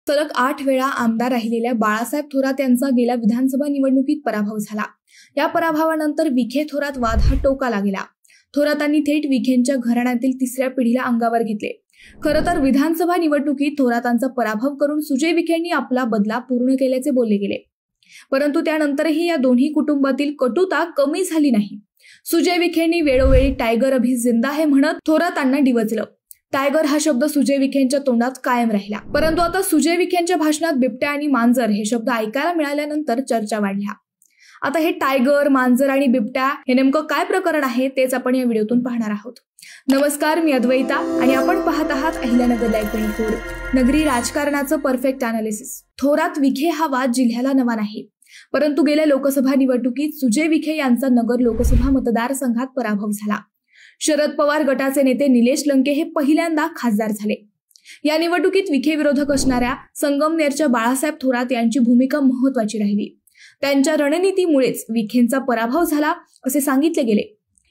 सलग 8 वेळा आमदार राहिलेल्या बाळासाहेब थोरात यांचा गेल्या विधानसभा निवडणुकीत पराभव झाला। या पराभवानंतर विखे थोरात वाद हा टोकाला गेला। थोरातांनी थेट विखेंच्या घराण्यातील तिसऱ्या पिढीला अंगावर घेतले। खरं तर विधानसभा निवडणुकीत थोरातांचा पराभव करून सुजय विखेंनी आपला बदला पूर्ण केल्याचे बोलले गेले, परंतु त्यानंतरही या दोन्ही कुटुंबातील कटुता कमी झाली नाही। सुजय विखेंनी वेळोवेळी टायगर अभी जिंदा है म्हणत थोरातांना डिवचलं। टायगर हा शब्द सुजय विखेंच्या तोंडात कायम राहिला, परंतु आता सुजय विखेंच्या भाषणात बिबट्या आणि मांजर हे शब्द ऐकायला मिळाल्यानंतर चर्चा वाढल्या। आता हे टायगर, मांजर आणि बिबट्या हे नेमकं काय प्रकरण आहे तेच आपण या व्हिडिओतून पाहणार आहोत। नमस्कार, मी अद्वैता आणि आपण पाहत आहात अहिल्यानगर लाईव्ह 24, नगरी राजकारणाचं परफेक्ट अनालिसिस। थोरात विखे हा वाद जिल्ह्याला नवा नाही, परंतु गेल्या लोकसभा निवडणुकीत सुजय विखे यांचा नगर लोकसभा मतदारसंघात पराभव झाला। शरद पवार गटाचे नेते निलेश लंके हे पहिल्यांदा खासदार झाले। या निवडणुकीत विखे विरोधक असणाऱ्या संगमनेरच्या बाळासाहेब थोरात यांची भूमिका महत्त्वाची राहिली। त्यांच्या रणनीतीमुळेच विखेंचा पराभव झाला असे सांगितले गेले।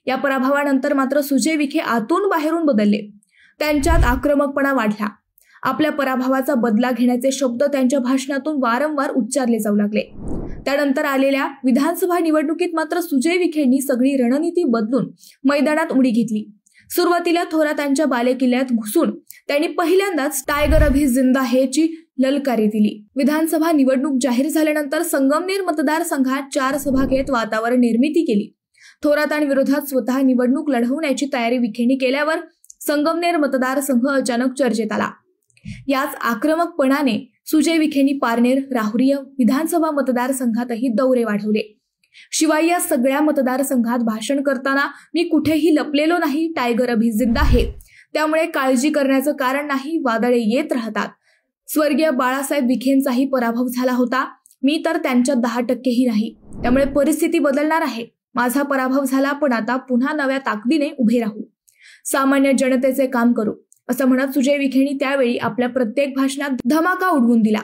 या पराभवानंतर मात्र सुजय विखे आतून बाहेरून बदलले। त्यांच्यात आक्रमकपणा वाढला। आपल्या पराभवाचा बदला घेण्याचे शब्द त्यांच्या भाषणातून वारंवार उच्चारले जाऊ लागले। त्यानंतर आलेल्या विधानसभा निवडणुकीत मात्र सुजय विखेंनी सगळी रणनीती बदलून मैदानात उडी घेतली। सुरुवातीला थोरातांच्या बालेकिल्ल्यात घुसून त्यांनी पहिल्यांदाच टायगर अभी जिंदा है ची ललकारी दिली। विधानसभा निवडणूक जाहीर झाल्यानंतर संगमनेर मतदारसंघात 4 सभा घेत वातावरण निर्मिती केली। थोरातांविरोधात स्वतः निवडणूक लढवण्याची तयारी विखेंनी केल्यावर संगमनेर मतदारसंघ अचानक चर्चेत आला। याच आक्रमकपणाने सुजय विखेंनी पारनेर, राहुरी विधानसभा मतदारसंघातही दौरे वाढवले। शिवाय या सगळ्या मतदारसंघात भाषण करताना मी कुठेही लपलेलो नाही, टायगर अभी जिंदा आहे, त्यामुळे काळजी करण्याचं कारण नाही, वादळे येत राहतात। स्वर्गीय बाळासाहेब विखेंचाही पराभव झाला होता, मी तर त्यांच्या 10% नाही, त्यामुळे परिस्थिती बदलणार आहे। माझा पराभव झाला, पण आता पुन्हा नव्या ताकदीने उभे राहू, सामान्य जनतेचे काम करू, असं म्हणत सुजय विखेंनी त्यावेळी आपल्या प्रत्येक भाषणात धमाका उडवून दिला।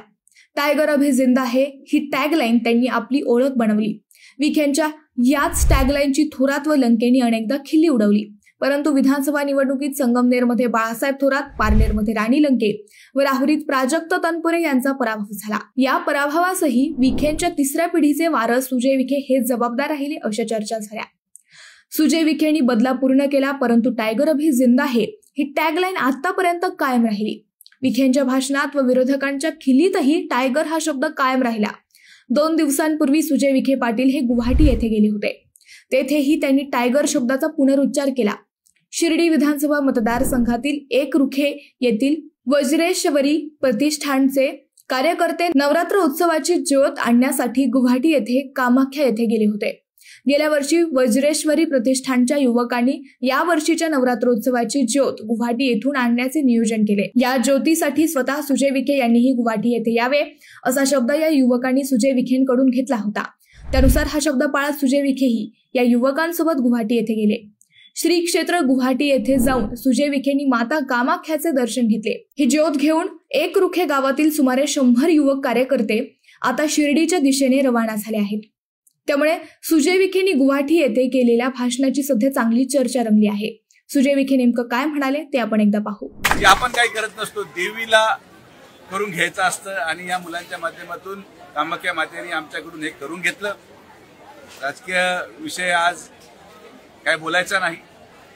टायगर अभी जिंदा है ही टॅगलाईन त्यांनी आपली ओळख बनवली। विखेंच्या याच टॅगलाईनची थोरात व लंकेंनी अनेकदा खिल्ली उडवली, परंतु विधानसभा निवडणुकीत संगमनेरमध्ये बाळासाहेब थोरात, पारनेरमध्ये राणी लंके व राहुरीत प्राजक्त तनपुरे यांचा पराभव झाला। या पराभवासही विखेंच्या तिसऱ्या पिढीचे वारस सुजय विखे हे जबाबदार राहिले अशा चर्चा झाल्या। सुजय विखेंनी बदला पूर्ण केला, परंतु टायगर अभी जिंदा है ही टॅगलाईन आतापर्यंत कायम राहिली। विखेंच्या भाषणात व विरोधकांच्या खिल्लीतही टायगर हा शब्द कायम राहिला। 2 दिवसांपूर्वी सुजय विखे पाटील हे गुवाहाटी येथे गेले होते, तेथेही त्यांनी टायगर शब्दाचा पुनरुच्चार केला। शिर्डी विधानसभा मतदारसंघातील एकरुखे येथील वज्रेश्वरी प्रतिष्ठानचे कार्यकर्ते नवरात्र उत्सवाची ज्योत आणण्यासाठी गुवाहाटी येथे कामाख्या येथे गेले होते। गेल्या वर्षी वज्रेश्वरी प्रतिष्ठानच्या युवकांनी या वर्षीच्या नवरात्रोत्सवाची ज्योत गुवाहाटी येथून आणण्याचे नियोजन केले। या ज्योतीसाठी स्वतः सुजय विखे यांनीही गुवाहाटी येथे यावे असा शब्द या युवकांनी सुजय विखेंकडून घेतला होता। त्यानुसार हा शब्द पाळत सुजय विखेही या युवकांसोबत गुवाहाटी येथे गेले। श्री क्षेत्र गुवाहाटी येथे जाऊन सुजय विखेंनी माता कामाख्याचे दर्शन घेतले। ही ज्योत घेऊन एकरुखे गावातील सुमारे 100 युवक कार्यकर्ते आता शिर्डीच्या दिशेने रवाना झाले आहेत। त्यामुळे सुजय विखेंनी गुवाहाटी येथे केलेल्या भाषणाची सध्या चांगली चर्चा रंगली आहे। सुजय विखे नेमकं काय म्हणाले ते आपण एकदा पाहू। आपण काय करत नसतो, देवीला करून घ्यायचं असतं आणि या मुलांच्या माध्यमातून कामाख्या मातेने आमच्याकडून हे करून घेतलं। राजकीय विषय आज काय बोलायचा नाही,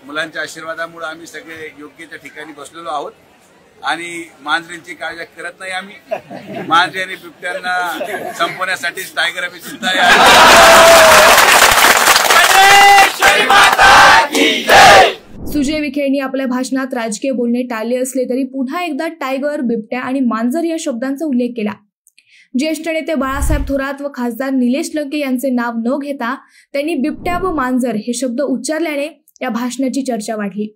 मुलांच्या आशीर्वादामुळे आम्ही सगळे योग्य त्या ठिकाणी बसलेलो आहोत आणि मांजरींची काळजी करत नाही आम्ही। मांजरी आणि बिबट्यांना संपवण्यासाठीच टायगर अभी जिंदा आहे। सुजय विखेंनी आपल्या भाषणात राजकीय बोलणे टाळले असले तरी पुन्हा एकदा टायगर, बिबट्या आणि मांजर या शब्दांचा उल्लेख केला। ज्येष्ठ नेते बाळासाहेब थोरात व खासदार निलेश लंके यांचे नाव न घेता त्यांनी बिबट्या व मांजर हे शब्द उच्चारल्याने या भाषणाची चर्चा वाढली।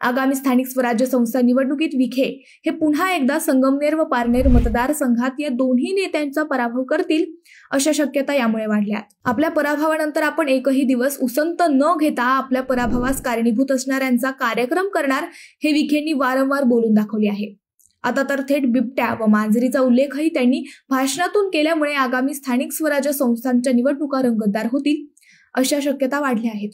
आगामी स्थानिक स्वराज्य संस्था निवडणुकीत विखे हे पुन्हा एकदा संगमनेर व पारनेर मतदारसंघात या दोन्ही नेत्यांचा पराभव करतील अशा शक्यता यामुळे वाढल्यात। आपल्या पराभवानंतर आपण एकही दिवस उसंत न घेता आपल्या पराभवास कारणीभूत असणाऱ्यांचा कार्यक्रम करणार हे विखेंनी वारंवार बोलून दाखवले आहे। आता तर थेट बिबट्या व मांजरीचा उल्लेखही त्यांनी भाषणातून केल्यामुळे आगामी स्थानिक स्वराज्य संस्थांच्या निवडणुका रंगतदार होतील अशा शक्यता वाढल्या आहेत।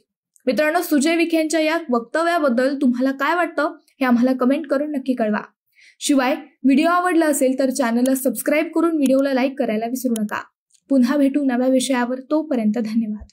मित्रांनो, सुजय विखेंच्या या वक्तव्याबद्दल तुम्हाला काय वाटतं हे आम्हाला कमेंट करून नक्की कळवा। शिवाय व्हिडिओ आवडला असेल तर चॅनलला सबस्क्राईब करून व्हिडिओला लाईक करायला विसरू नका. पुन्हा भेटू नव्या विषयावर. तोपर्यंत धन्यवाद.